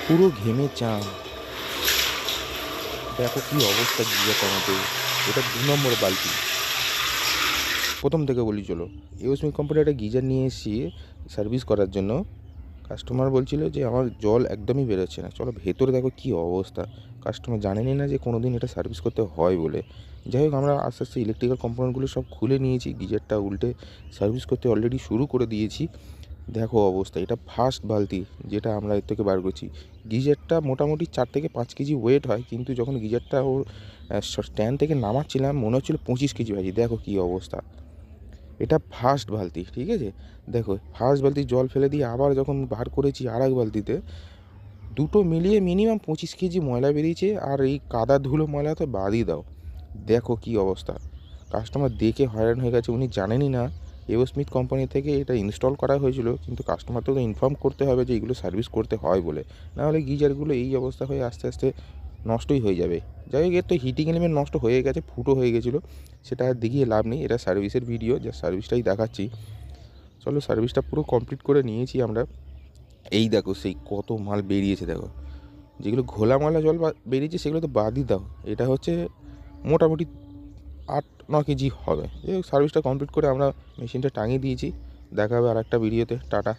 পুরো ঘেমে চান। দেখো কি অবস্থা গিজারটা আমাদের। এটা 2 নম্বর বালতি। প্রথম থেকে বলি চলো, ইউএসমি কোম্পানির একটা গিজার নিয়ে এসেছি সার্ভিস করার জন্য। কাস্টমার বলছিল যে আমার জল একদমই বেরোচ্ছে না। চলো ভেতরে দেখো কি অবস্থা। কাস্টমার জানেনই না যে কোনো দিন এটা সার্ভিস করতে হয় বলে। যাই হোক, আমরা আস্তে আস্তে ইলেকট্রিক্যাল কম্পোনেন্টগুলো সব খুলে নিয়েছি, গিজারটা উল্টে সার্ভিস করতে অলরেডি শুরু করে দিয়েছি। দেখো অবস্থা, এটা ফার্স্ট বালতি যেটা আমরা এর থেকে বার করছি। গিজারটা মোটামুটি 4 থেকে 5 কেজি ওয়েট হয়, কিন্তু যখন গিজারটা ওর স্ট্যান্ড থেকে নামাচ্ছিলাম মনে হচ্ছিলো 25 কেজি ভাজি। দেখো কি অবস্থা। এটা ফার্স্ট বালতি, ঠিক আছে। দেখো ফার্স্ট বালতি জল ফেলে দিয়ে আবার যখন বার করেছি আর এক বালতিতে, দুটো মিলিয়ে মিনিমাম 25 কেজি ময়লা বেরিয়েছে। আর এই কাদা ধুলো ময়লা তো বাদই দাও। দেখো কি অবস্থা। কাস্টমার দেখে হয়রান হয়ে গেছে। উনি জানেনই না এওস্মিথ কোম্পানি থেকে এটা ইনস্টল করা হয়েছিল, কিন্তু কাস্টমারকে তো ইনফর্ম করতে হবে যে এগুলো সার্ভিস করতে হয় বলে। নাহলে গিজারগুলো এই অবস্থা হয়ে আস্তে আস্তে নষ্টই হয়ে যাবে। যাই হোক, এর তো হিটিং এলিমেন্ট নষ্ট হয়ে গেছে, ফুটো হয়ে গেছিলো। সেটা আর দেখিয়ে লাভ নেই, এটা সার্ভিসের ভিডিও, যা সার্ভিসটাই দেখাচ্ছি। চলো, সার্ভিসটা পুরো কমপ্লিট করে নিয়েছি আমরা। এই দেখো সেই কত মাল বেরিয়েছে দেখো। যেগুলো ঘোলা ময়লা জল বেরিয়েছে সেগুলো তো বাদই দাও। এটা হচ্ছে মোটামুটি 8-9 কেজি হবে। এই সার্ভিসটা কমপ্লিট করে আমরা মেশিনটা টাঙিয়ে দিয়েছি। দেখা হবে আর একটা ভিডিওতে। টাটা।